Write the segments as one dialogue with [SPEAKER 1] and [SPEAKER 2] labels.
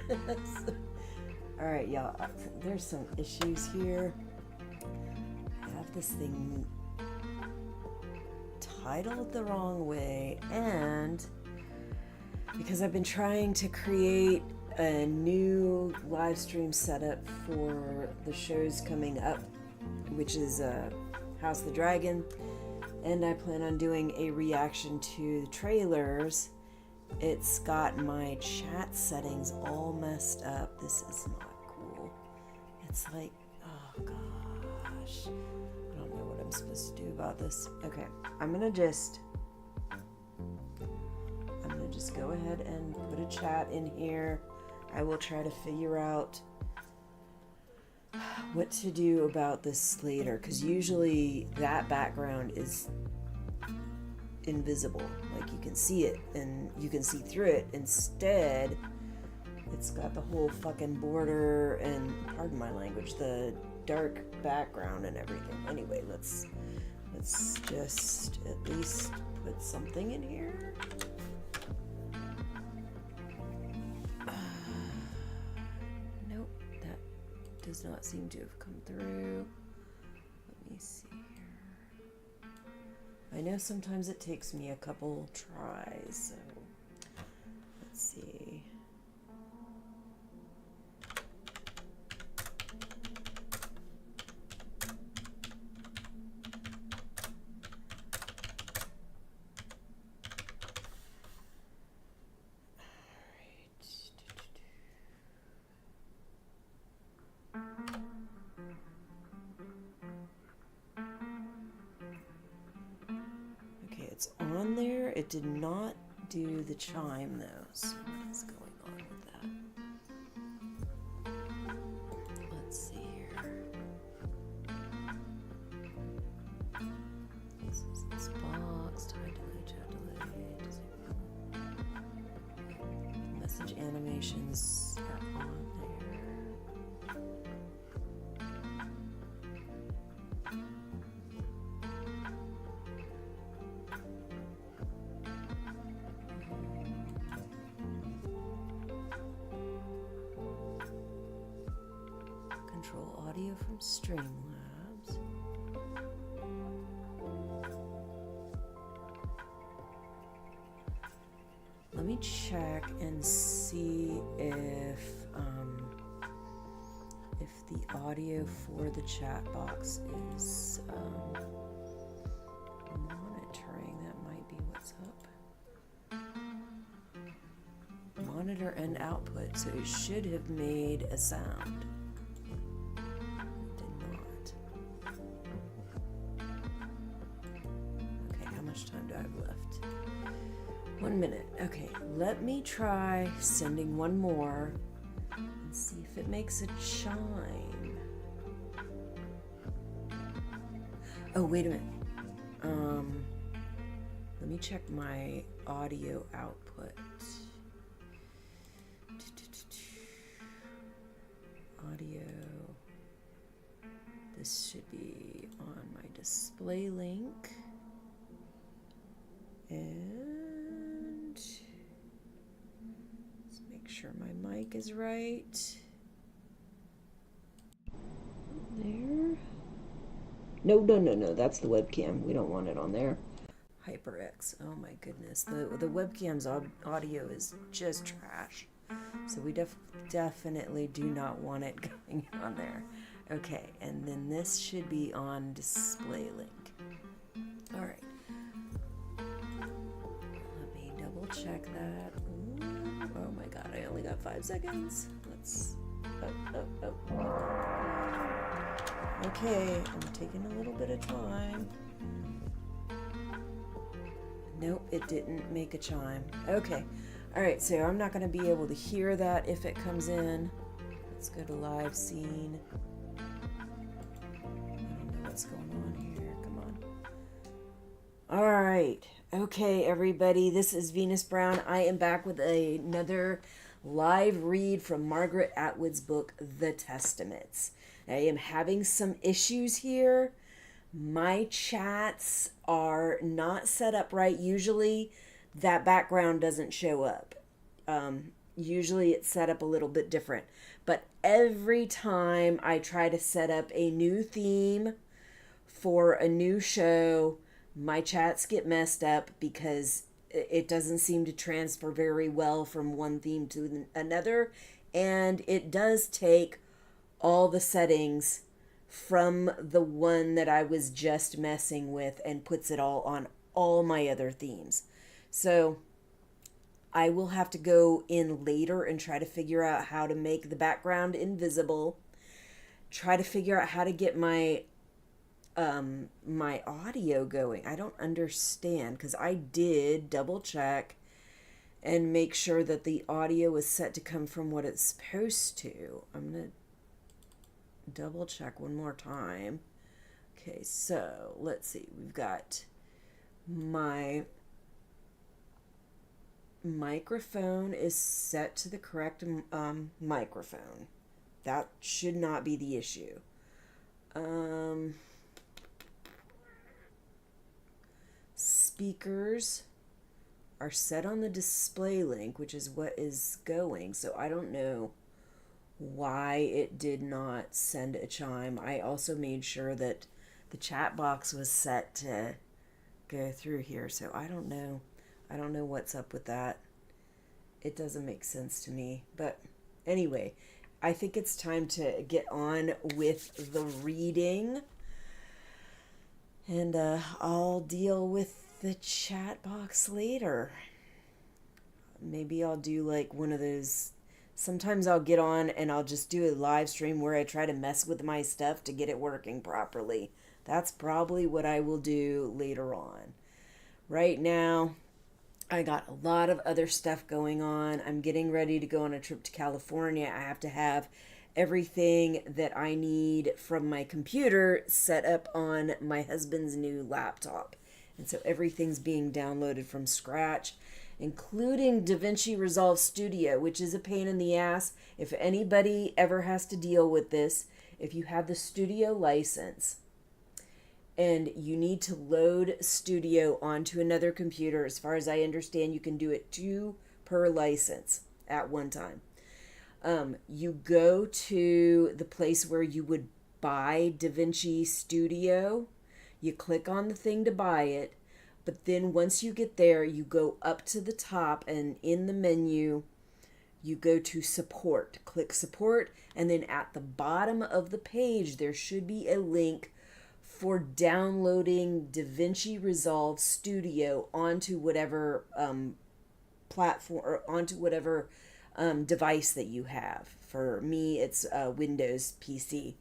[SPEAKER 1] All right, y'all. There's some issues here. I have this thing titled the wrong way, and because I've been trying to create a new live stream setup for the shows coming up, which is House of the Dragon, and I plan on doing a reaction to the trailers. It's got my chat settings all messed up. This is not cool. It's like, oh gosh, I don't know what I'm supposed to do about this. Okay, I'm gonna just go ahead and put a chat in here. I will try to figure out what to do about this later, because usually that background is invisible, like you can see it and you can see through it. Instead, it's got the whole fucking border and, pardon my language, the dark background and everything. Anyway, let's just at least put something in here. Nope, that does not seem to have come through. Let me see here. I know sometimes it takes me a couple tries, so let's see. It's on there. It did not do the chime though. So what is going on with that? Let's see here. This is this box. Time delay, chat delay. Message animations are on there. Control audio from Streamlabs. Let me check and see if the audio for the chat box is monitoring. That might be what's up. Monitor and output, so it should have made a sound. Time do I have left? 1 minute. Okay, let me try sending one more and see if it makes a chime. Oh, wait a minute. Let me check my audio output. Audio. This should be on my display link. And let's make sure my mic is right. There. No. That's the webcam. We don't want it on there. HyperX. Oh my goodness. The webcam's audio is just trash. So we definitely do not want it going on there. Okay, and then this should be on display link. All right. Check that. Ooh, oh my god, I only got 5 seconds. Let's okay, I'm taking a little bit of time. Nope, it didn't make a chime. Okay, alright, so I'm not going to be able to hear that if it comes in. Let's go to live scene. I don't know what's going on here. Come on. Alright. Okay, everybody, this is Venus Brown. I am back with another live read from Margaret Atwood's book, The Testaments. I am having some issues here. My chats are not set up right. Usually that background doesn't show up. usually it's set up a little bit different. But every time I try to set up a new theme for a new show, my chats get messed up because it doesn't seem to transfer very well from one theme to another. And it does take all the settings from the one that I was just messing with and puts it all on all my other themes. So I will have to go in later and try to figure out how to make the background invisible. Try to figure out how to get my my audio going. I don't understand because I did double check and make sure that the audio is set to come from what it's supposed to. I'm going to double check one more time. Okay, so let's see. We've got my microphone is set to the correct microphone. That should not be the issue. Speakers are set on the display link, which is what is going. So I don't know why it did not send a chime. I also made sure that the chat box was set to go through here. So I don't know. I don't know what's up with that. It doesn't make sense to me. But anyway, I think it's time to get on with the reading. And I'll deal with the chat box later. Maybe I'll do like one of those. Sometimes I'll get on and I'll just do a live stream where I try to mess with my stuff to get it working properly. That's probably what I will do later on. Right now, I got a lot of other stuff going on. I'm getting ready to go on a trip to California. I have to have everything that I need from my computer set up on my husband's new laptop. And so everything's being downloaded from scratch, including DaVinci Resolve Studio, which is a pain in the ass. If anybody ever has to deal with this, if you have the studio license and you need to load Studio onto another computer, as far as I understand, you can do it 2 per license at one time. You go to the place where you would buy DaVinci Studio. You click on the thing to buy it. But then once you get there, you go up to the top and in the menu, you go to support. Click support. And then at the bottom of the page, there should be a link for downloading DaVinci Resolve Studio onto whatever platform or onto whatever device that you have. For me, it's a Windows PC.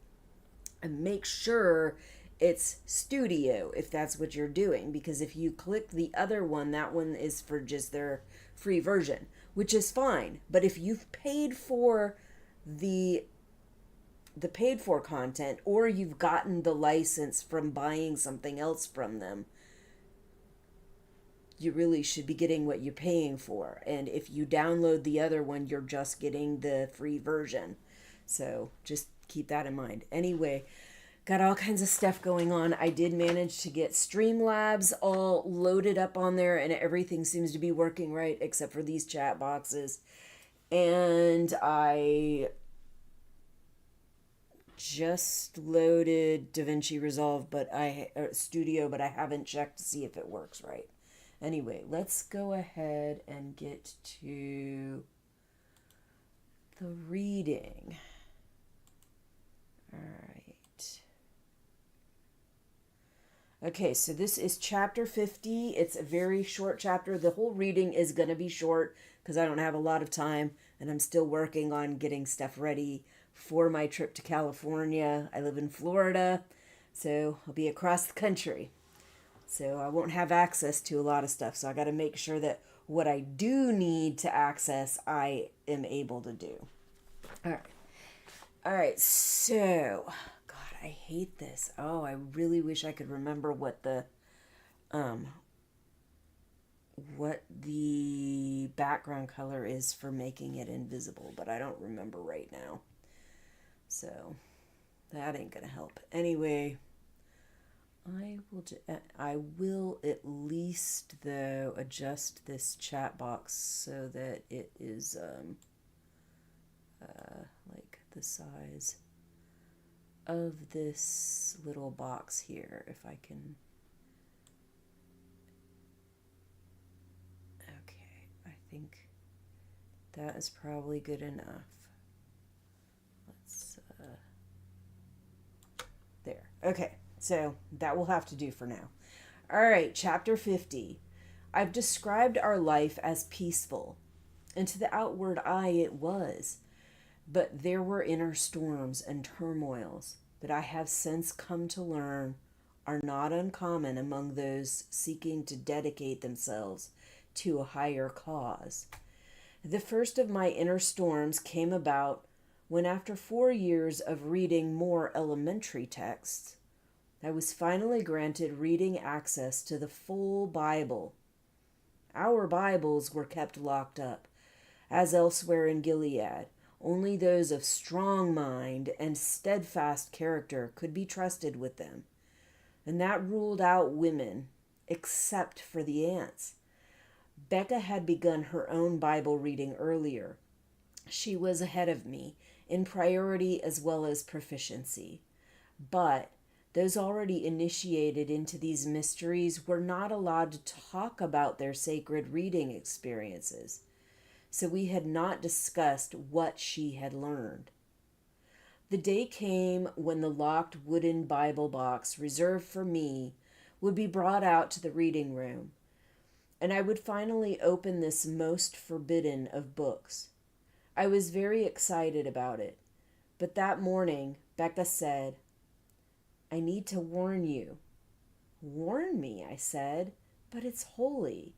[SPEAKER 1] And make sure it's Studio if that's what you're doing, because if you click the other one, that one is for just their free version, which is fine. But if you've paid for the paid for content, or you've gotten the license from buying something else from them, you really should be getting what you're paying for. And if you download the other one, you're just getting the free version. So just keep that in mind. Anyway, got all kinds of stuff going on. I did manage to get Streamlabs all loaded up on there, and everything seems to be working right except for these chat boxes. And I just loaded DaVinci Resolve Studio, but I haven't checked to see if it works right. Anyway, let's go ahead and get to the reading. All right. Okay, so this is chapter 50. It's a very short chapter. The whole reading is going to be short because I don't have a lot of time, and I'm still working on getting stuff ready for my trip to California. I live in Florida, so I'll be across the country. So I won't have access to a lot of stuff. So I got to make sure that what I do need to access, I am able to do. All right. All right. So, God, I hate this. Oh, I really wish I could remember what the background color is for making it invisible, but I don't remember right now. So that ain't gonna help. Anyway, I will at least, though, adjust this chat box so that it is like the size of this little box here, if I can. Okay, I think that is probably good enough. Let's there. Okay, so that will have to do for now. All right, chapter 50. I've described our life as peaceful, and to the outward eye it was. But there were inner storms and turmoils that I have since come to learn are not uncommon among those seeking to dedicate themselves to a higher cause. The first of my inner storms came about when, after 4 years of reading more elementary texts, I was finally granted reading access to the full Bible. Our Bibles were kept locked up, as elsewhere in Gilead. Only those of strong mind and steadfast character could be trusted with them, and that ruled out women, except for the aunts. Becca had begun her own Bible reading earlier. She was ahead of me in priority as well as proficiency. But those already initiated into these mysteries were not allowed to talk about their sacred reading experiences, so we had not discussed what she had learned. The day came when the locked wooden Bible box reserved for me would be brought out to the reading room, and I would finally open this most forbidden of books. I was very excited about it, but that morning Becca said, "I need to warn you." "Warn me," I said, "but it's holy."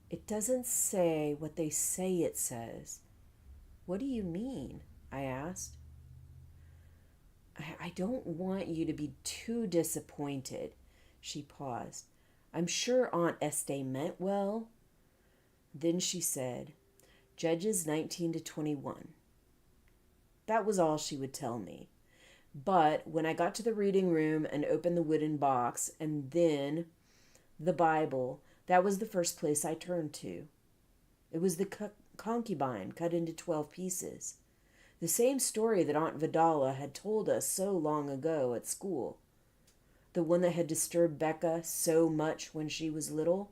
[SPEAKER 1] "It doesn't say what they say it says." "What do you mean?" I asked. I don't want you to be too disappointed." She paused. "I'm sure Aunt Estee meant well." Then she said, Judges 19 to 21. That was all she would tell me. But when I got to the reading room and opened the wooden box and then the Bible, that was the first place I turned to. It was the concubine cut into 12 pieces. The same story that Aunt Vidala had told us so long ago at school. The one that had disturbed Becca so much when she was little.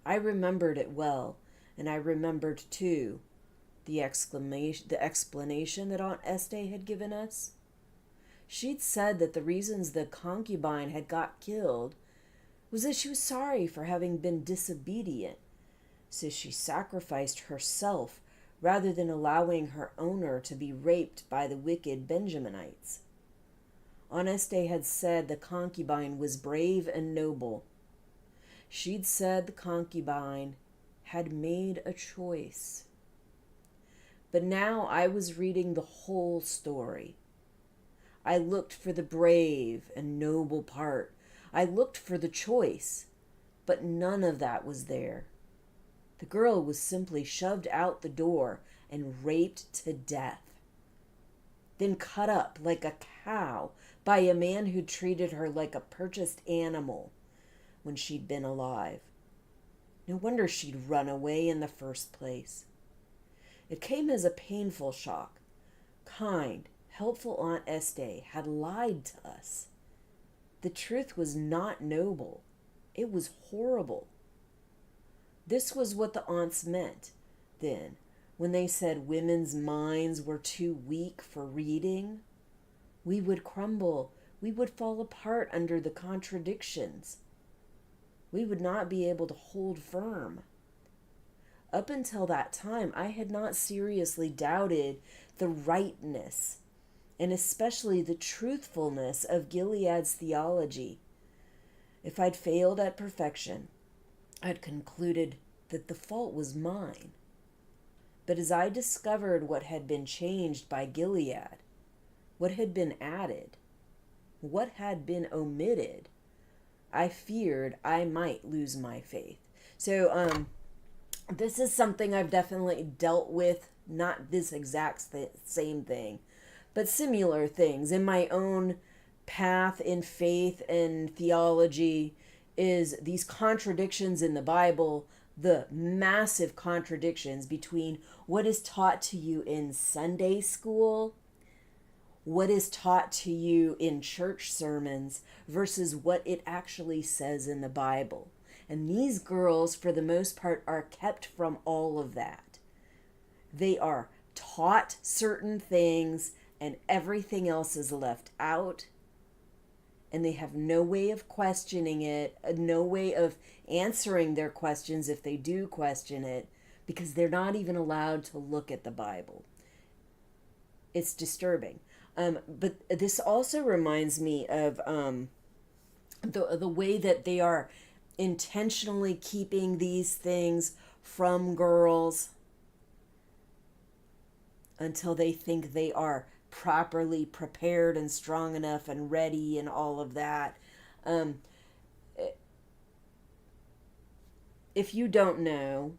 [SPEAKER 1] I remembered it well, and I remembered, too, the explanation that Aunt Estee had given us. She'd said that the reasons the concubine had got killed was that she was sorry for having been disobedient, so she sacrificed herself rather than allowing her owner to be raped by the wicked Benjaminites. Aunt Estee had said the concubine was brave and noble. She'd said the concubine had made a choice. But now I was reading the whole story. I looked for the brave and noble part. I looked for the choice, but none of that was there. The girl was simply shoved out the door and raped to death, then cut up like a cow by a man who treated her like a purchased animal when she'd been alive. No wonder she'd run away in the first place. It came as a painful shock. Kind, helpful Aunt Estee had lied to us. The truth was not noble. It was horrible. This was what the aunts meant, then, when they said women's minds were too weak for reading. We would crumble. We would fall apart under the contradictions. We would not be able to hold firm. Up until that time, I had not seriously doubted the rightness and especially the truthfulness of Gilead's theology. If I'd failed at perfection, I'd concluded that the fault was mine. But as I discovered what had been changed by Gilead, what had been added, what had been omitted, I feared I might lose my faith. So, this is something I've definitely dealt with, not this exact same thing, but similar things in my own path in faith and theology is these contradictions in the Bible, the massive contradictions between what is taught to you in Sunday school, what is taught to you in church sermons, versus what it actually says in the Bible. And these girls, for the most part, are kept from all of that. They are taught certain things and everything else is left out. And they have no way of questioning it, no way of answering their questions if they do question it, because they're not even allowed to look at the Bible. It's disturbing. But this also reminds me of the way that they are intentionally keeping these things from girls until they think they are properly prepared and strong enough and ready and all of that. If you don't know,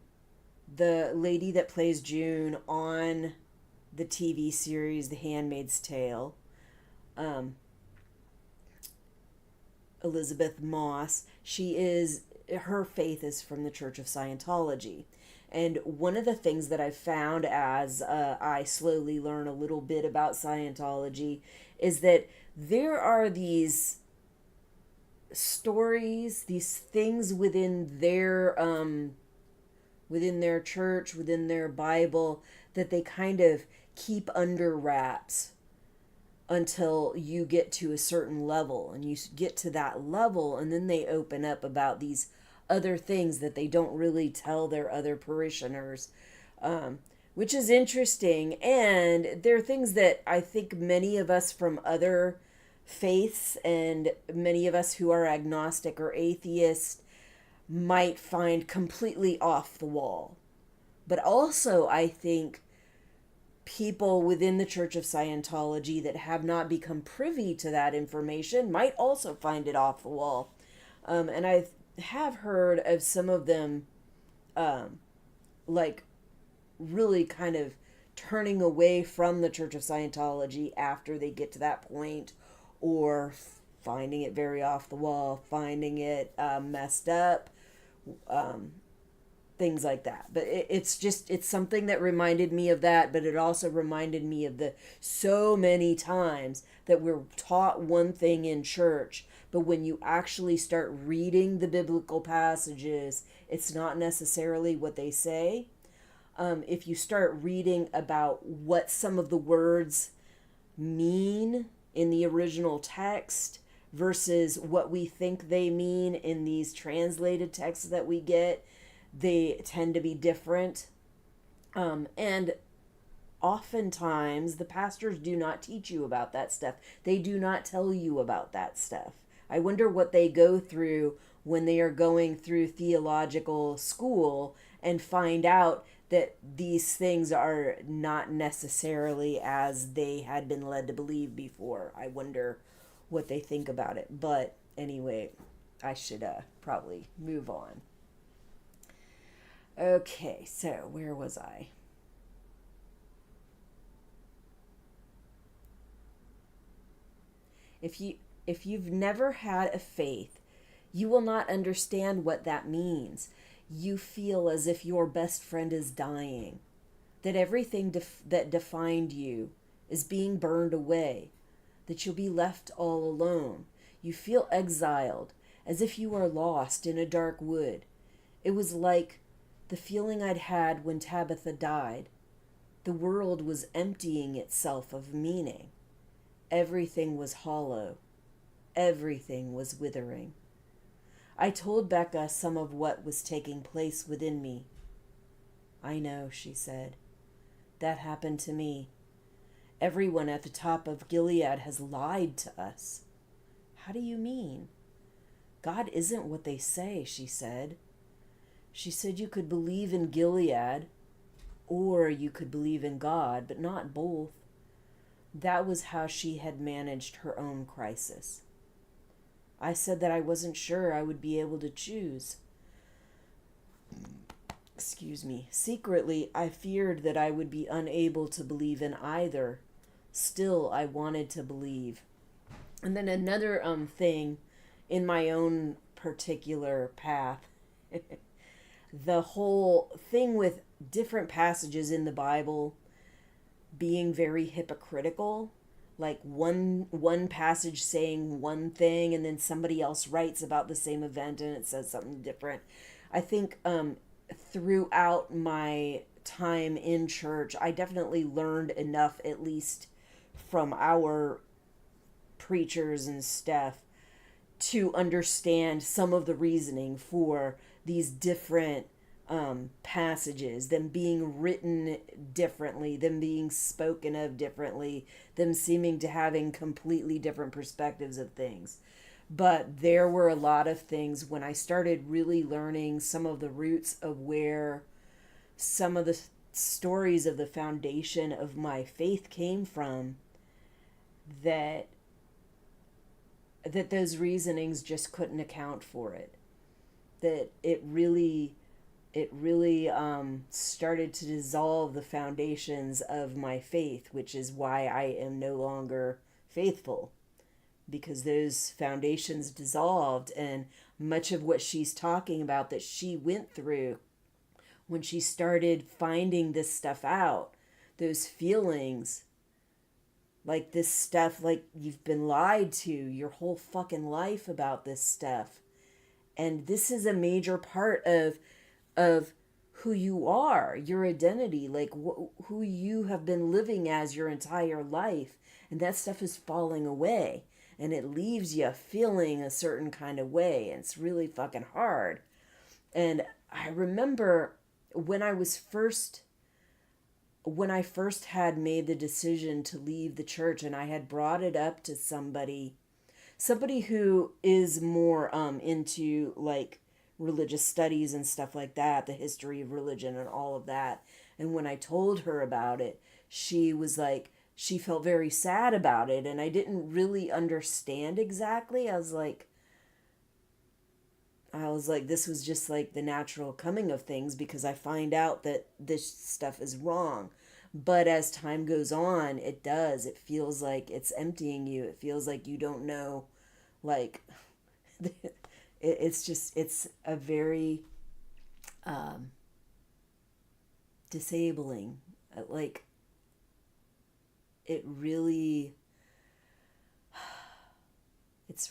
[SPEAKER 1] the lady that plays June on the TV series The Handmaid's Tale, Elizabeth Moss, her faith is from the Church of Scientology. And one of the things that I've found as I slowly learn a little bit about Scientology is that there are these stories, these things within their church, within their Bible, that they kind of keep under wraps until you get to a certain level, and you get to that level, and then they open up about these other things that they don't really tell their other parishioners, which is interesting. And there are things that I think many of us from other faiths and many of us who are agnostic or atheist might find completely off the wall. But also, I think people within the Church of Scientology that have not become privy to that information might also find it off the wall. And I have heard of some of them like really kind of turning away from the Church of Scientology after they get to that point, or finding it very off the wall, finding it messed up, things like that. But it's something that reminded me of that, but it also reminded me of the so many times that we're taught one thing in church, but when you actually start reading the biblical passages, it's not necessarily what they say. If you start reading about what some of the words mean in the original text versus what we think they mean in these translated texts that we get, they tend to be different. And oftentimes the pastors do not teach you about that stuff. They do not tell you about that stuff. I wonder what they go through when they are going through theological school and find out that these things are not necessarily as they had been led to believe before. I wonder what they think about it. But anyway, I should probably move on. Okay, so where was I? If you've never had a faith, you will not understand what that means. You feel as if your best friend is dying, that everything that defined you is being burned away, that you'll be left all alone. You feel exiled, as if you are lost in a dark wood. It was like the feeling I'd had when Tabitha died. The world was emptying itself of meaning. Everything was hollow. Everything was withering. I told Becca some of what was taking place within me. I know, she said. That happened to me. Everyone at the top of Gilead has lied to us. How do you mean? God isn't what they say, she said. She said you could believe in Gilead, or you could believe in God, but not both. That was how she had managed her own crisis. I said that I wasn't sure I would be able to choose. Excuse me. Secretly, I feared that I would be unable to believe in either. Still, I wanted to believe. And then another thing in my own particular path, the whole thing with different passages in the Bible being very hypocritical, like one passage saying one thing and then somebody else writes about the same event and it says something different. I think throughout my time in church, I definitely learned enough, at least from our preachers and stuff, to understand some of the reasoning for these different passages, them being written differently, them being spoken of differently, them seeming to having completely different perspectives of things. But there were a lot of things when I started really learning some of the roots of where some of the stories of the foundation of my faith came from, that those reasonings just couldn't account for it. That it really started to dissolve the foundations of my faith, which is why I am no longer faithful, because those foundations dissolved. And much of what she's talking about that she went through when she started finding this stuff out, those feelings, like this stuff, like you've been lied to your whole fucking life about this stuff. And this is a major part of who you are, your identity, like who you have been living as your entire life. And that stuff is falling away. And it leaves you feeling a certain kind of way. And it's really fucking hard. And I remember when I first had made the decision to leave the church, and I had brought it up to somebody who is more into like religious studies and stuff like that, the history of religion and all of that. And when I told her about it, she was like, she felt very sad about it, and I didn't really understand exactly. I was like, this was just like the natural coming of things, because I find out that this stuff is wrong. But as time goes on, it does. It feels like it's emptying you. It feels like you don't know, like, it's a very disabling. Like, it's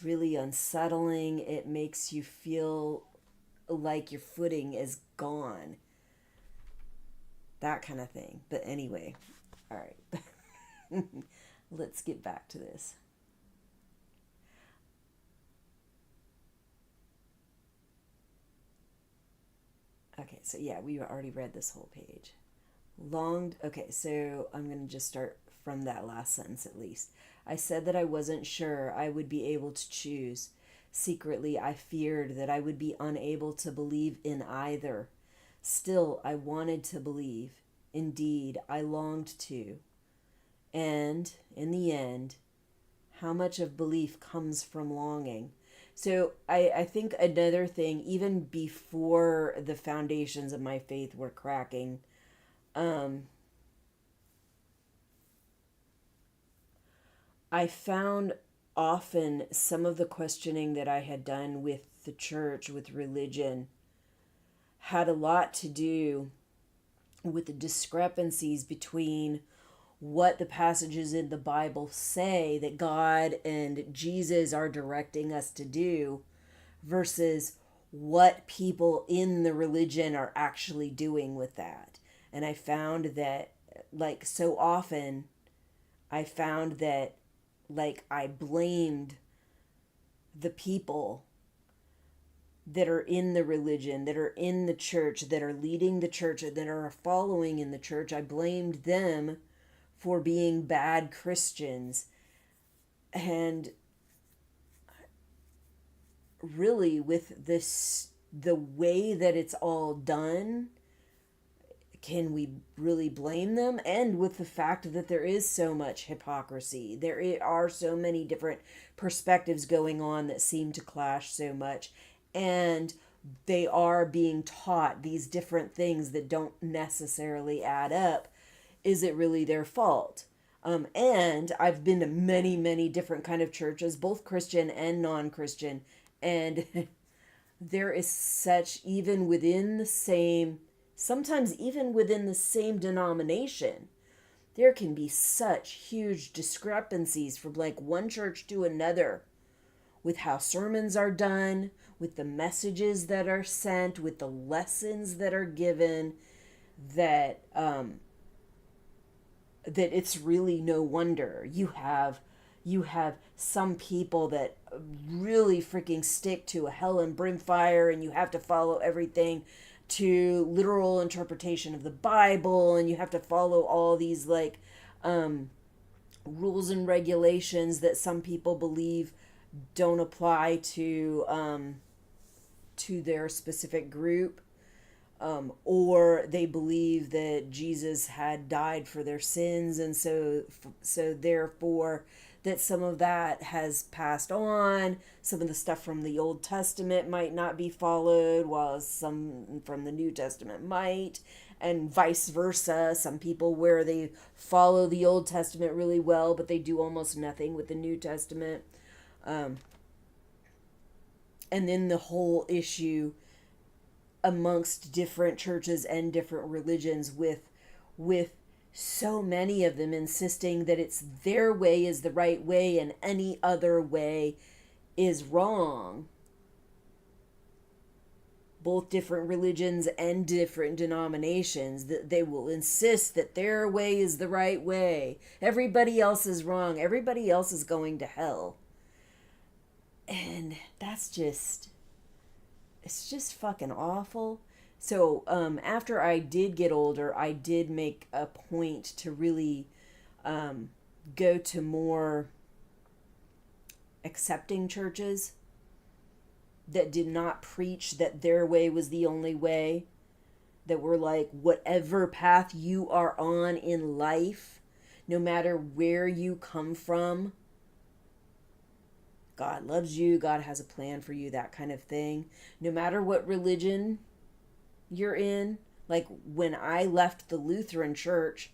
[SPEAKER 1] really unsettling. It makes you feel like your footing is gone. That kind of thing. But anyway, all right. Let's get back to this. Okay, so yeah, we already read this whole page. Okay, so I'm going to just start from that last sentence at least. I said that I wasn't sure I would be able to choose. Secretly, I feared that I would be unable to believe in either. Still, I wanted to believe. Indeed, I longed to. And, in the end, how much of belief comes from longing? So I think another thing, even before the foundations of my faith were cracking, I found often some of the questioning that I had done with the church, with religion, had a lot to do with the discrepancies between what the passages in the Bible say that God and Jesus are directing us to do versus what people in the religion are actually doing with that. And I found that, like, so often, I found that, like, I blamed the people that are in the religion, that are in the church, that are leading the church, that are following in the church. I blamed them for being bad Christians. And really, with this, the way that it's all done, can we really blame them? And with the fact that there is so much hypocrisy, there are so many different perspectives going on that seem to clash so much, and they are being taught these different things that don't necessarily add up. Is it really their fault? And I've been to many, many different kind of churches, both Christian and non-Christian. And there is such, even within the same, sometimes even within the same denomination, there can be such huge discrepancies from like one church to another with how sermons are done, with the messages that are sent, with the lessons that are given, that that it's really no wonder you have some people that really freaking stick to a hell and brimfire, and you have to follow everything to literal interpretation of the Bible, and you have to follow all these like rules and regulations that some people believe don't apply to their specific group, or they believe that Jesus had died for their sins, and so therefore that some of that has passed on. Some of the stuff from the Old Testament might not be followed, while some from the New Testament might, and vice versa. Some people where they follow the Old Testament really well, but they do almost nothing with the New Testament. And then the whole issue amongst different churches and different religions with so many of them insisting that it's their way is the right way and any other way is wrong. Both different religions and different denominations, that they will insist that their way is the right way. Everybody else is wrong. Everybody else is going to hell. And that's just, it's just fucking awful. So after I did get older, I did make a point to really go to more accepting churches that did not preach that their way was the only way, that were like, whatever path you are on in life, no matter where you come from, God loves you, God has a plan for you, that kind of thing. No matter what religion you're in. Like when I left the Lutheran church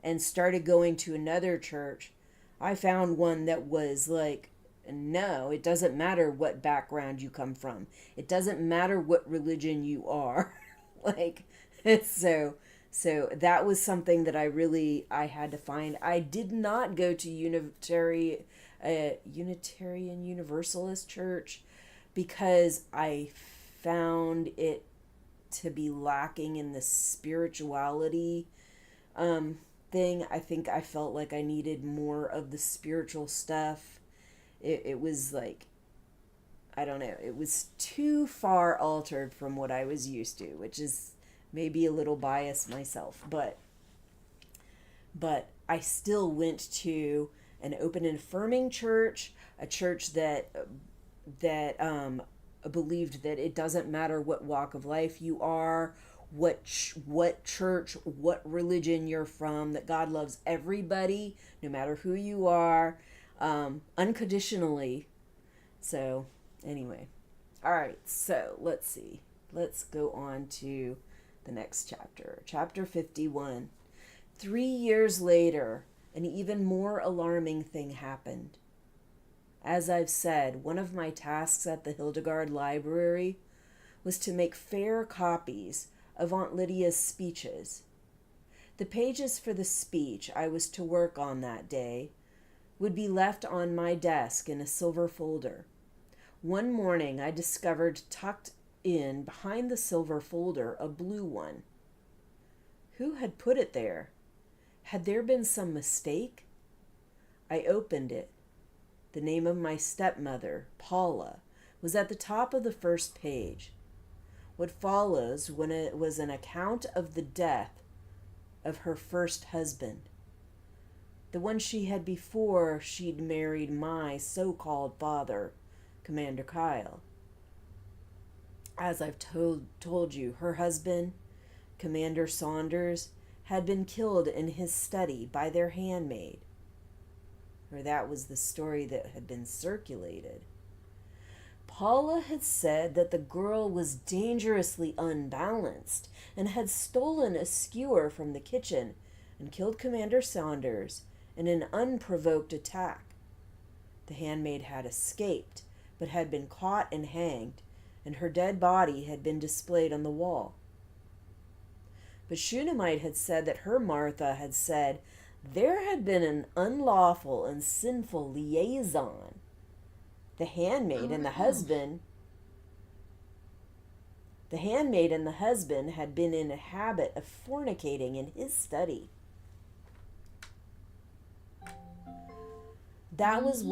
[SPEAKER 1] and started going to another church, I found one that was like, no, it doesn't matter what background you come from. It doesn't matter what religion you are. Like, so that was something that I had to find. I did not go to Unitarian Universalist church because I found it to be lacking in the spirituality thing. I think I felt like I needed more of the spiritual stuff. It was like, I don't know, it was too far altered from what I was used to, which is maybe a little biased myself, but I still went to an open and affirming church, a church that believed that it doesn't matter what walk of life you are, what church, what religion you're from, that God loves everybody, no matter who you are, unconditionally. So anyway, all right, so let's see. Let's go on to the next chapter. Chapter 51. 3 years later, an even more alarming thing happened. As I've said, one of my tasks at the Hildegard Library was to make fair copies of Aunt Lydia's speeches. The pages for the speech I was to work on that day would be left on my desk in a silver folder. One morning I discovered tucked in behind the silver folder a blue one. Who had put it there? Had there been some mistake? I opened it. The name of my stepmother, Paula, was at the top of the first page. What follows when it was an account of the death of her first husband, the one she had before she'd married my so-called father, Commander Kyle. As I've told you, her husband, Commander Saunders, had been killed in his study by their handmaid. Or that was the story that had been circulated. Paula had said that the girl was dangerously unbalanced and had stolen a skewer from the kitchen and killed Commander Saunders in an unprovoked attack. The handmaid had escaped, but had been caught and hanged, and her dead body had been displayed on the wall. But Shunammite had said that her Martha had said there had been an unlawful and sinful liaison. The handmaid and the husband had been in a habit of fornicating in his study. That was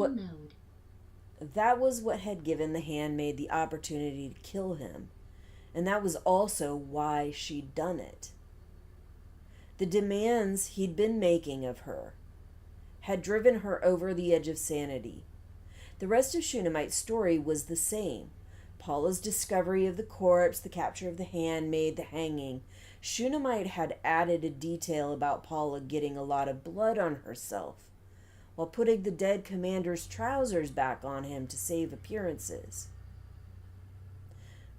[SPEAKER 1] what had given the handmaid the opportunity to kill him, and that was also why she'd done it. The demands he'd been making of her had driven her over the edge of sanity. The rest of Shunammite's story was the same. Paula's discovery of the corpse, the capture of the handmaid, the hanging. Shunammite had added a detail about Paula getting a lot of blood on herself, while putting the dead commander's trousers back on him to save appearances.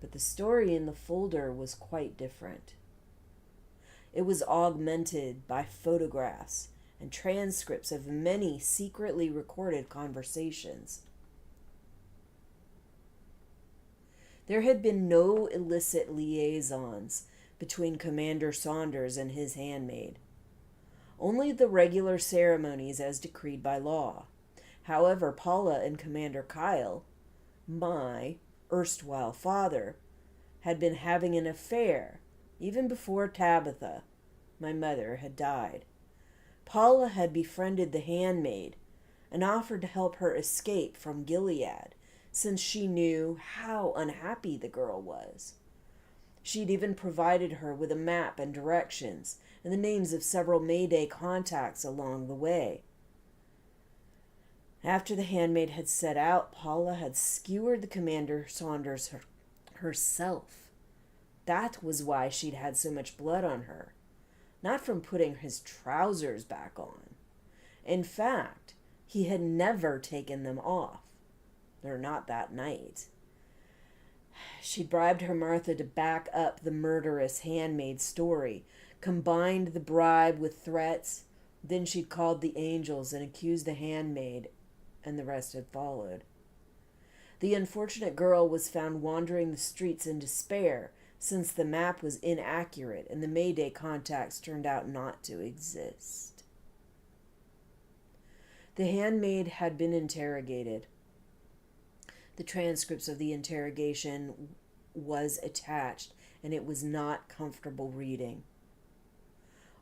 [SPEAKER 1] But the story in the folder was quite different. It was augmented by photographs and transcripts of many secretly recorded conversations. There had been no illicit liaisons between Commander Saunders and his handmaid. Only the regular ceremonies as decreed by law. However, Paula and Commander Kyle, my erstwhile father, had been having an affair even before Tabitha, my mother, had died. Paula had befriended the handmaid and offered to help her escape from Gilead, since she knew how unhappy the girl was. She'd even provided her with a map and directions and the names of several Mayday contacts along the way. After the handmaid had set out, Paula had skewered the Commander Saunders herself. That was why she'd had so much blood on her, not from putting his trousers back on. In fact, he had never taken them off. Or not that night. She'd bribed her Martha to back up the murderous handmaid story, combined the bribe with threats, then she'd called the angels and accused the handmaid, and the rest had followed. The unfortunate girl was found wandering the streets in despair, since the map was inaccurate and the Mayday contacts turned out not to exist. The handmaid had been interrogated. The transcripts of the interrogation was attached, and it was not comfortable reading.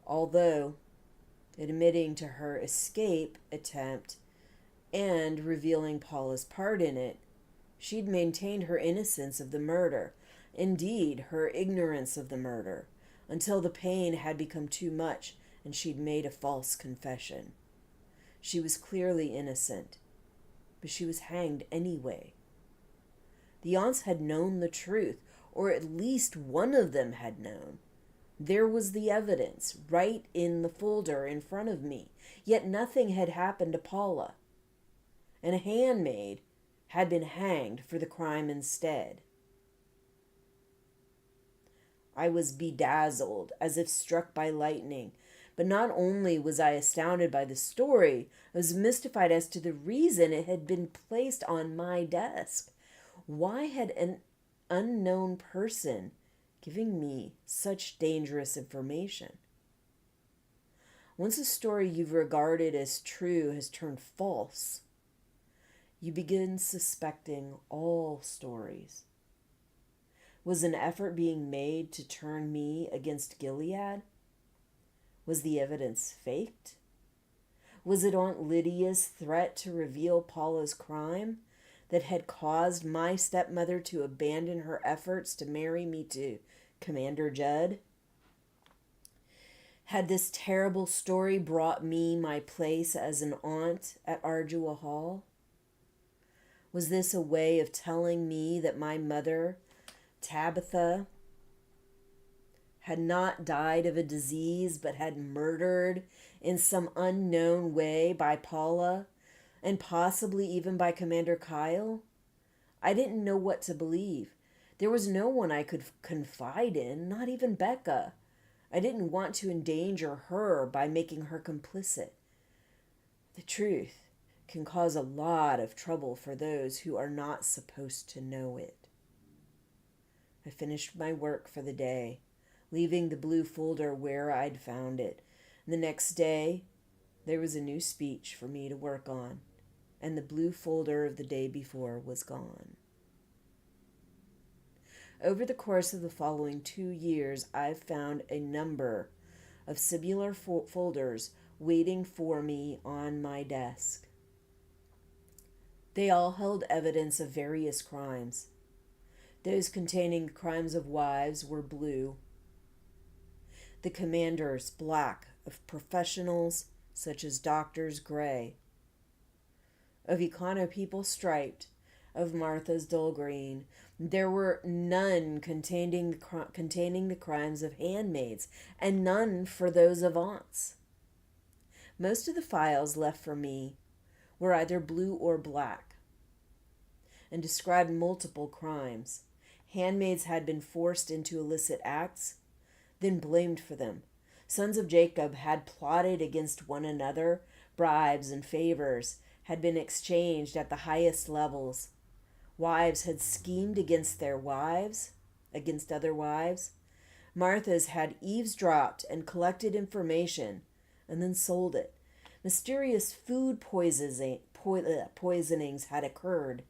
[SPEAKER 1] Although admitting to her escape attempt and revealing Paula's part in it, she'd maintained her innocence of the murder, indeed her ignorance of the murder, until the pain had become too much and she'd made a false confession. She was clearly innocent, but she was hanged anyway. The aunts had known the truth, or at least one of them had known. There was the evidence, right in the folder in front of me, yet nothing had happened to Paula. And a handmaid had been hanged for the crime instead. I was bedazzled, as if struck by lightning. But not only was I astounded by the story, I was mystified as to the reason it had been placed on my desk. Why had an unknown person giving me such dangerous information? Once a story you've regarded as true has turned false, you begin suspecting all stories. Was an effort being made to turn me against Gilead? Was the evidence faked? Was it Aunt Lydia's threat to reveal Paula's crime that had caused my stepmother to abandon her efforts to marry me to Commander Judd? Had this terrible story brought me my place as an aunt at Ardua Hall? Was this a way of telling me that my mother, Tabitha, had not died of a disease but had murdered in some unknown way by Paula and possibly even by Commander Kyle? I didn't know what to believe. There was no one I could confide in, not even Becca. I didn't want to endanger her by making her complicit. The truth can cause a lot of trouble for those who are not supposed to know it. I finished my work for the day, leaving the blue folder where I'd found it. And the next day, there was a new speech for me to work on, and the blue folder of the day before was gone. Over the course of the following 2 years, I've found a number of similar folders waiting for me on my desk. They all held evidence of various crimes. Those containing crimes of wives were blue. The commanders, black, of professionals such as doctors, gray. Of Econo people, striped. Of Martha's, dull green. There were none containing the crimes of handmaids, and none for those of aunts. Most of the files left for me were either blue or black, and described multiple crimes. Handmaids had been forced into illicit acts, then blamed for them. Sons of Jacob had plotted against one another. Bribes and favors had been exchanged at the highest levels. Wives had schemed against their wives, against other wives. Martha's had eavesdropped and collected information and then sold it. Mysterious food poisonings had occurred.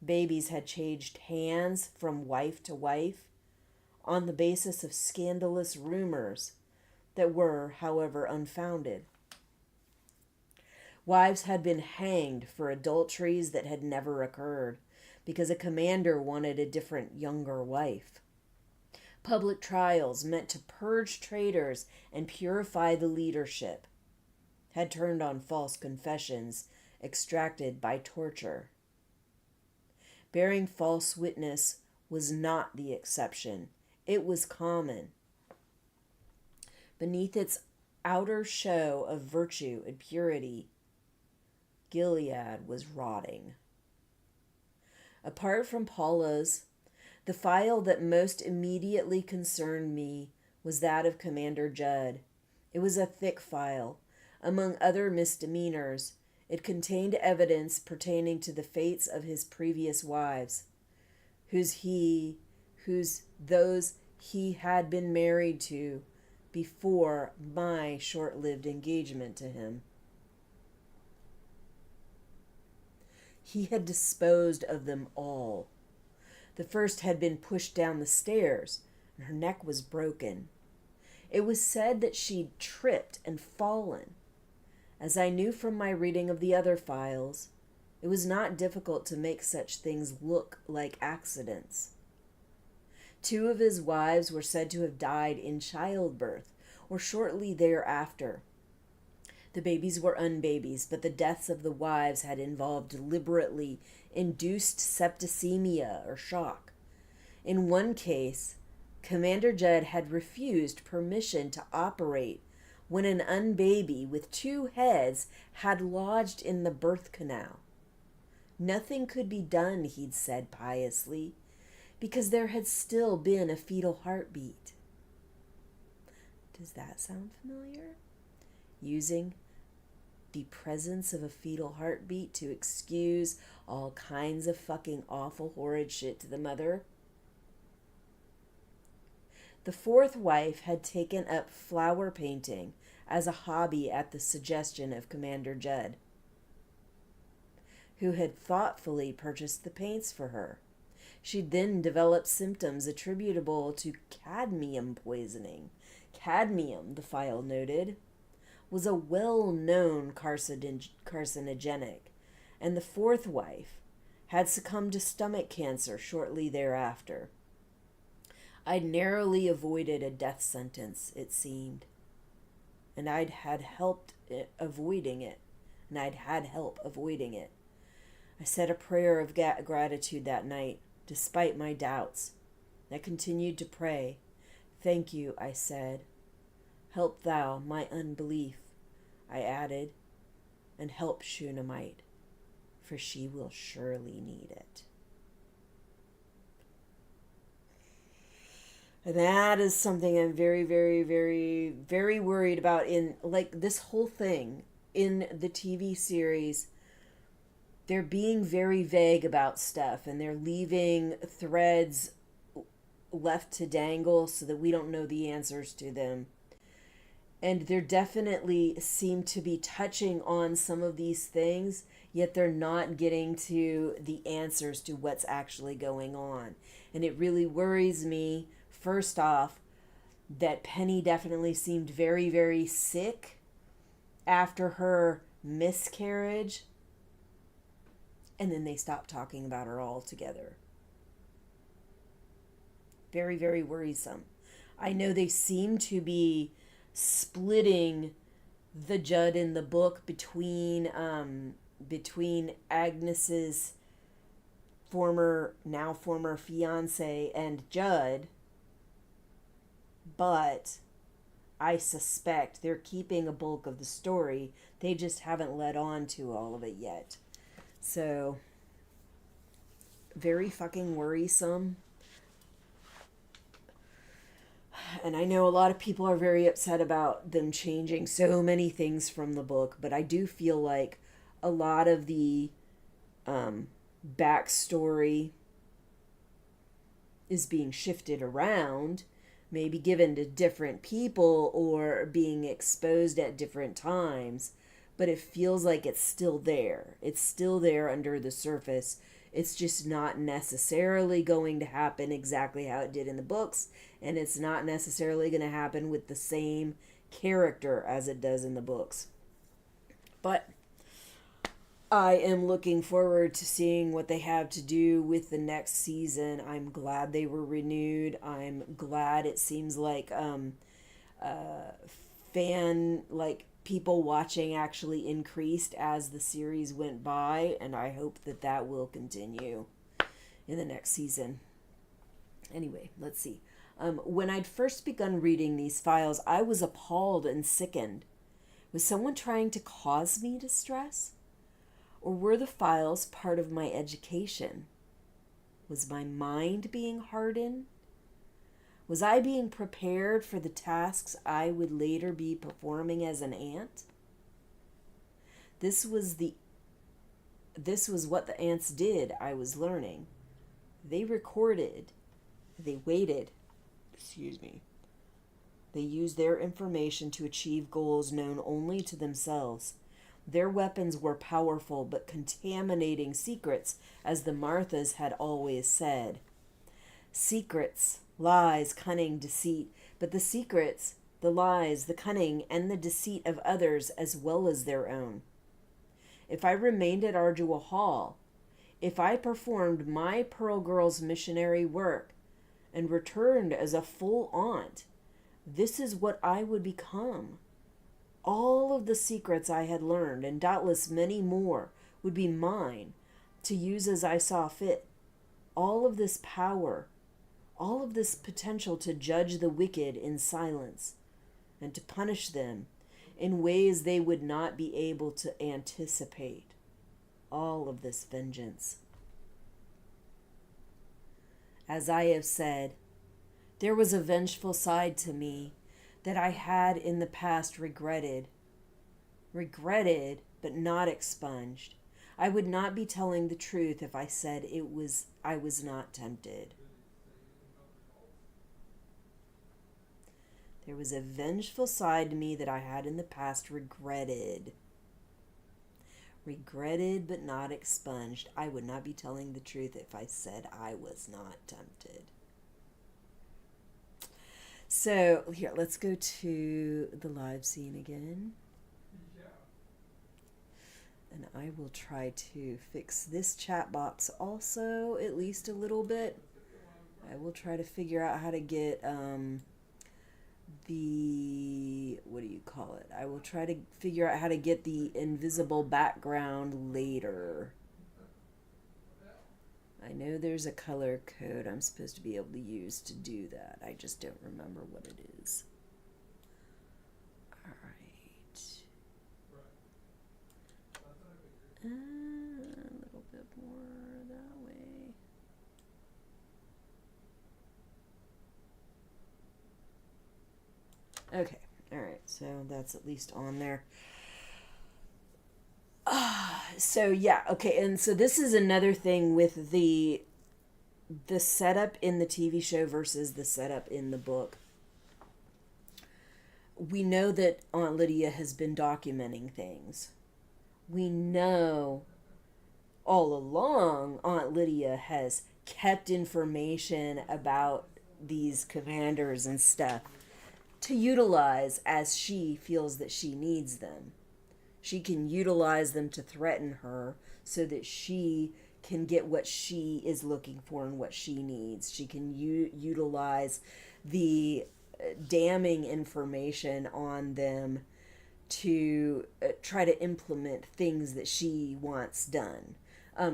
[SPEAKER 1] Babies had changed hands from wife to wife on the basis of scandalous rumors that were, however, unfounded. Wives had been hanged for adulteries that had never occurred because a commander wanted a different, younger wife. Public trials meant to purge traitors and purify the leadership had turned on false confessions extracted by torture. Bearing false witness was not the exception. It was common. Beneath its outer show of virtue and purity, Gilead was rotting. Apart from Paula's, the file that most immediately concerned me was that of Commander Judd. It was a thick file. Among other misdemeanors, it contained evidence pertaining to the fates of his previous wives, those he had been married to before my short-lived engagement to him. He had disposed of them all. The first had been pushed down the stairs, and her neck was broken. It was said that she'd tripped and fallen. As I knew from my reading of the other files, it was not difficult to make such things look like accidents. 2 of his wives were said to have died in childbirth or shortly thereafter. The babies were unbabies, but the deaths of the wives had involved deliberately induced septicemia or shock. In one case, Commander Judd had refused permission to operate when an unbaby with 2 heads had lodged in the birth canal. Nothing could be done, he'd said piously, because there had still been a fetal heartbeat. Does that sound familiar? Using the presence of a fetal heartbeat to excuse all kinds of fucking awful, horrid shit to the mother. The 4th wife had taken up flower painting as a hobby at the suggestion of Commander Judd, who had thoughtfully purchased the paints for her. She'd then developed symptoms attributable to cadmium poisoning. Cadmium, the file noted, was a well-known carcinogenic, and the 4th wife had succumbed to stomach cancer shortly thereafter. I'd narrowly avoided a death sentence, it seemed, and I'd had help avoiding it. I said a prayer of gratitude that night, despite my doubts. I continued to pray. Thank you, I said. Help thou my unbelief, I added, and help Shunammite, for she will surely need it. And that is something I'm very, very, very, very worried about in, like, this whole thing in the TV series, they're being very vague about stuff, and they're leaving threads left to dangle so that we don't know the answers to them. And there definitely seem to be touching on some of these things, yet they're not getting to the answers to what's actually going on. And it really worries me, first off, that Penny definitely seemed very, very sick after her miscarriage. And then they stopped talking about her altogether. Very, very worrisome. I know they seem to be splitting the Judd in the book between Agnes's now former fiance and Judd, but I suspect they're keeping a bulk of the story. They just haven't led on to all of it yet. So, very fucking worrisome. And I know a lot of people are very upset about them changing so many things from the book, but I do feel like a lot of the backstory is being shifted around, maybe given to different people or being exposed at different times, but it feels like it's still there. It's still there under the surface. It's just not necessarily going to happen exactly how it did in the books, and it's not necessarily going to happen with the same character as it does in the books. But I am looking forward to seeing what they have to do with the next season. I'm glad they were renewed. I'm glad it seems like people watching actually increased as the series went by, and I hope that will continue in the next season. Anyway, let's see. When I'd first begun reading these files, I was appalled and sickened. Was someone trying to cause me distress? Or were the files part of my education? Was my mind being hardened? Was I being prepared for the tasks I would later be performing as an aunt? This was what the aunts did, I was learning. They recorded. They waited. They used their information to achieve goals known only to themselves. Their weapons were powerful but contaminating secrets, as the Marthas had always said. Secrets, lies, cunning, deceit, but the secrets, the lies, the cunning, and the deceit of others as well as their own. If I remained at Ardua Hall, if I performed my Pearl Girls missionary work and returned as a full aunt, this is what I would become. All of the secrets I had learned, and doubtless many more, would be mine to use as I saw fit. All of this power, all of this potential to judge the wicked in silence and to punish them in ways they would not be able to anticipate. All of this vengeance. As I have said, there was a vengeful side to me that I had in the past regretted, but not expunged. I would not be telling the truth if I said I was not tempted. There was a vengeful side to me that I had in the past regretted, but not expunged. I would not be telling the truth if I said I was not tempted. So, here, let's go to the live scene again. And I will try to fix this chat box also, at least a little bit. I will try to figure out how to get I will try to figure out how to get the invisible background later. I know there's a color code I'm supposed to be able to use to do that. I just don't remember what it is. Alright. A little bit more that way. Okay. Alright, so that's at least on there. So yeah, okay, and so this is another thing with the setup in the TV show versus the setup in the book. We know that Aunt Lydia has been documenting things. We know all along Aunt Lydia has kept information about these commanders and stuff to utilize as she feels that she needs them. She can utilize them to threaten her so that she can get what she is looking for and what she needs. She can utilize the damning information on them to try to implement things that she wants done.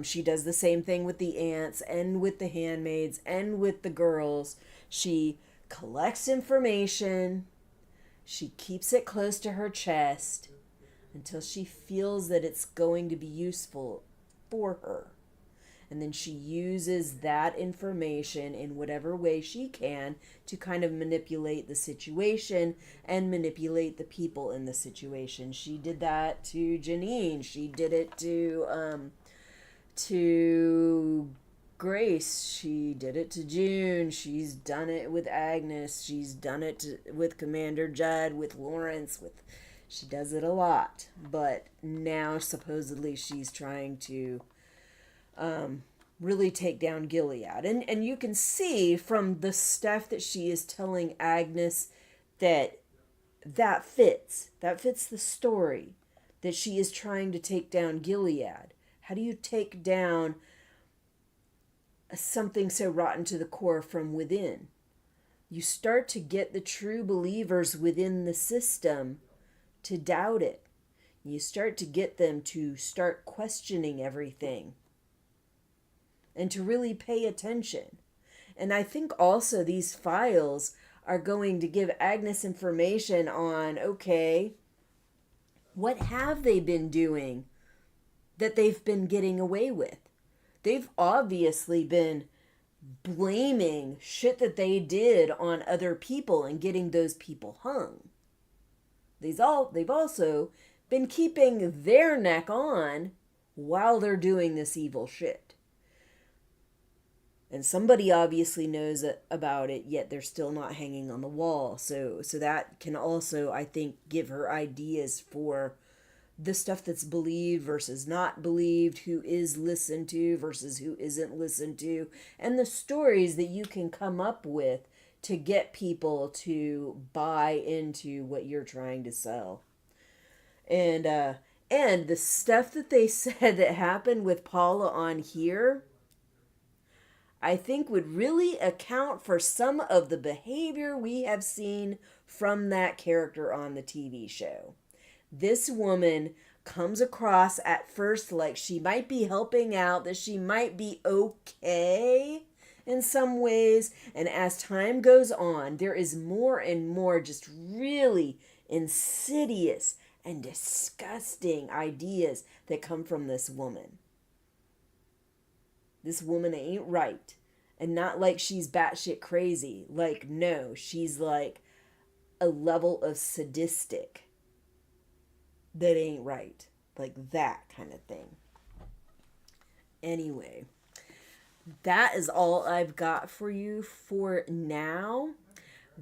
[SPEAKER 1] She does the same thing with the aunts and with the handmaids and with the girls. She collects information, she keeps it close to her chest until she feels that it's going to be useful for her. And then she uses that information in whatever way she can to kind of manipulate the situation and manipulate the people in the situation. She did that to Janine. She did it to Grace. She did it to June. She's done it with Agnes. She's done it with Commander Judd, with Lawrence, with she does it a lot. But now supposedly she's trying to really take down Gilead. And you can see from the stuff that she is telling Agnes that fits. That fits the story. That she is trying to take down Gilead. How do you take down something so rotten to the core from within? You start to get the true believers within the system to doubt it. You start to get them to start questioning everything and to really pay attention. And I think also these files are going to give Agnes information on, okay, what have they been doing that they've been getting away with? They've obviously been blaming shit that they did on other people and getting those people hung. They've also been keeping their neck on while they're doing this evil shit. And somebody obviously knows about it, yet they're still not hanging on the wall. So that can also, I think, give her ideas for the stuff that's believed versus not believed, who is listened to versus who isn't listened to, and the stories that you can come up with to get people to buy into what you're trying to sell. And the stuff that they said that happened with Paula on here, I think would really account for some of the behavior we have seen from that character on the TV show. This woman comes across at first like she might be helping out, that she might be okay in some ways. And as time goes on, there is more and more just really insidious and disgusting ideas that come from this woman. This woman ain't right. And not like she's batshit crazy. Like, no, she's like a level of sadistic that ain't right. Like that kind of thing. Anyway, that is all I've got for you for now.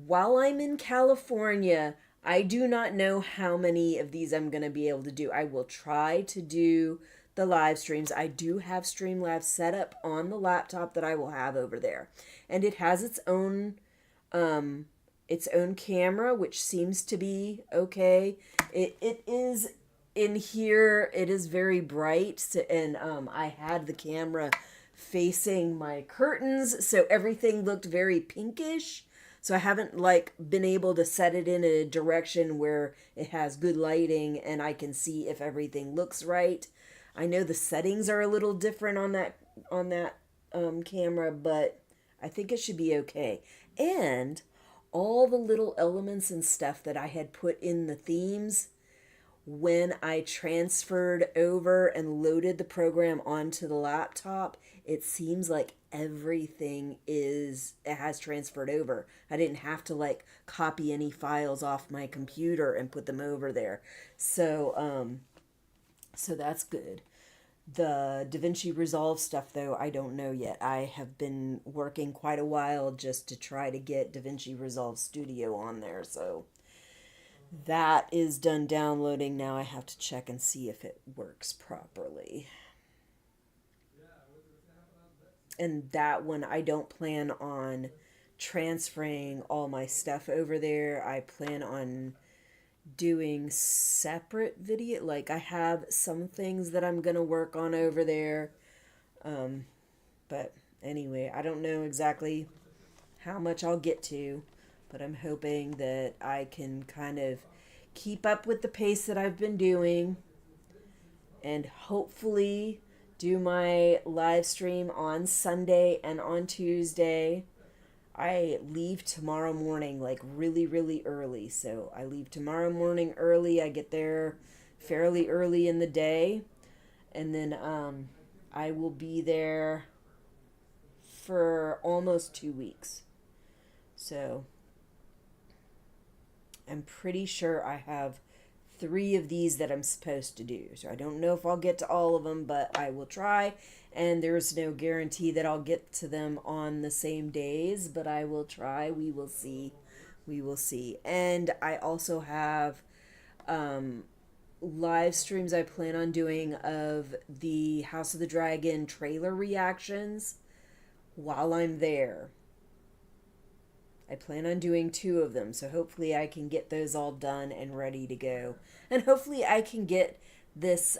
[SPEAKER 1] While I'm in California, I do not know how many of these I'm going to be able to do. I will try to do the live streams. I do have Streamlabs set up on the laptop that I will have over there. And it has its own camera, which seems to be okay. It is in here, it is very bright, and I had the camera facing my curtains, so everything looked very pinkish. So I haven't been able to set it in a direction where it has good lighting and I can see if everything looks right. I know the settings are a little different on that camera, but I think it should be okay. And all the little elements and stuff that I had put in the themes, when I transferred over and loaded the program onto the laptop, it seems like everything has transferred over. I didn't have to copy any files off my computer and put them over there. So that's good. The DaVinci Resolve stuff, though, I don't know yet. I have been working quite a while just to try to get DaVinci Resolve Studio on there, so that is done downloading now. I have to check and see if it works properly. And that one, I don't plan on transferring all my stuff over there. I plan on doing separate video. Like, I have some things that I'm gonna work on over there. But anyway, I don't know exactly how much I'll get to, but I'm hoping that I can kind of keep up with the pace that I've been doing and hopefully do my live stream on Sunday and on Tuesday. I leave tomorrow morning like really, really early. So I leave tomorrow morning early. I get there fairly early in the day. And then I will be there for almost 2 weeks. So I'm pretty sure I have 3 of these that I'm supposed to do. So I don't know if I'll get to all of them, but I will try. And there's no guarantee that I'll get to them on the same days, but I will try. We will see. We will see. And I also have live streams I plan on doing of the House of the Dragon trailer reactions while I'm there. I plan on doing 2 of them, so hopefully I can get those all done and ready to go. And hopefully I can get this,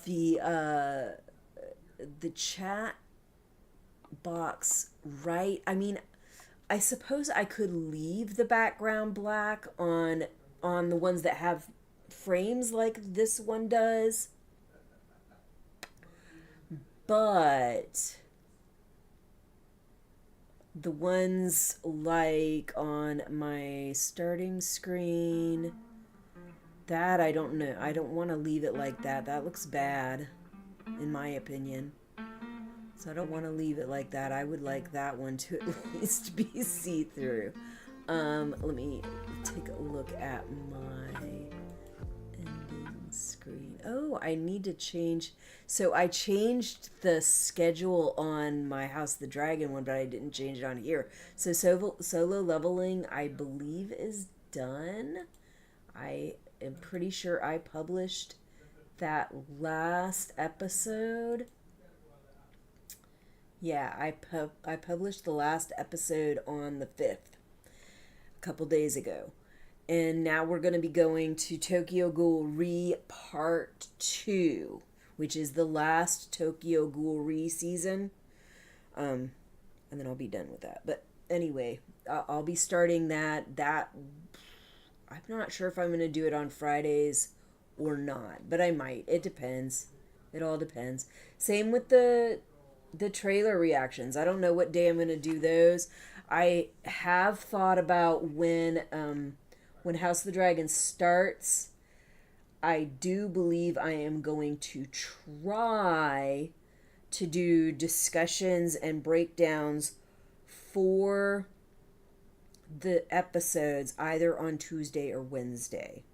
[SPEAKER 1] the chat box right. I mean, I suppose I could leave the background black on the ones that have frames like this one does. But the ones like on my starting screen, that I don't know. I don't want to leave it like that. That looks bad, in my opinion. So I don't want to leave it like that. I would like that one to at least be see-through. Let me take a look at my ending screen. Oh, I need to change. So I changed the schedule on my House of the Dragon one, but I didn't change it on here. So solo leveling, I believe, is done. I am pretty sure I published that last episode. Yeah, I published the last episode on the 5th, a couple days ago. And now we're going to be going to Tokyo Ghoul Re Part 2, which is the last Tokyo Ghoul Re season. And then I'll be done with that. But anyway, I'll be starting that. I'm not sure if I'm going to do it on Fridays or not, but I might. It depends. It all depends. Same with the trailer reactions. I don't know what day I'm going to do those. I have thought about when House of the Dragon starts. I do believe I am going to try to do discussions and breakdowns for the episodes either on Tuesday or Wednesday.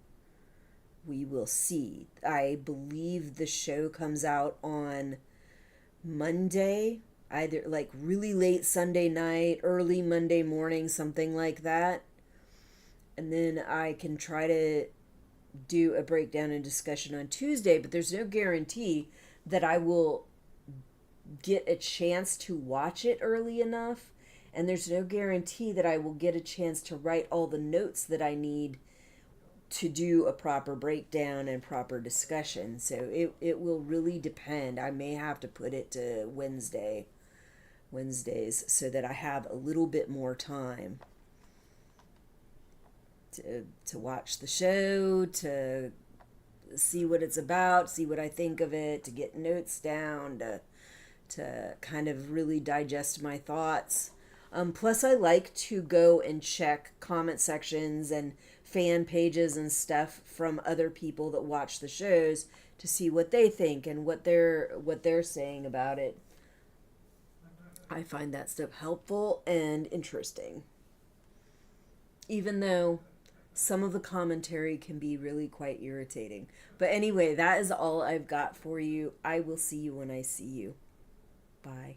[SPEAKER 1] We will see. I believe the show comes out on Monday, either like really late Sunday night, early Monday morning, something like that. And then I can try to do a breakdown and discussion on Tuesday, but there's no guarantee that I will get a chance to watch it early enough, and there's no guarantee that I will get a chance to write all the notes that I need to do a proper breakdown and proper discussion. So it will really depend. I may have to put it to Wednesdays so that I have a little bit more time to watch the show, to see what it's about, see what I think of it, to get notes down, to kind of really digest my thoughts. Plus, I like to go and check comment sections and fan pages and stuff from other people that watch the shows to see what they think and what they're saying about it. I find that stuff helpful and interesting. Even though some of the commentary can be really quite irritating. But anyway, that is all I've got for you. I will see you when I see you. Bye.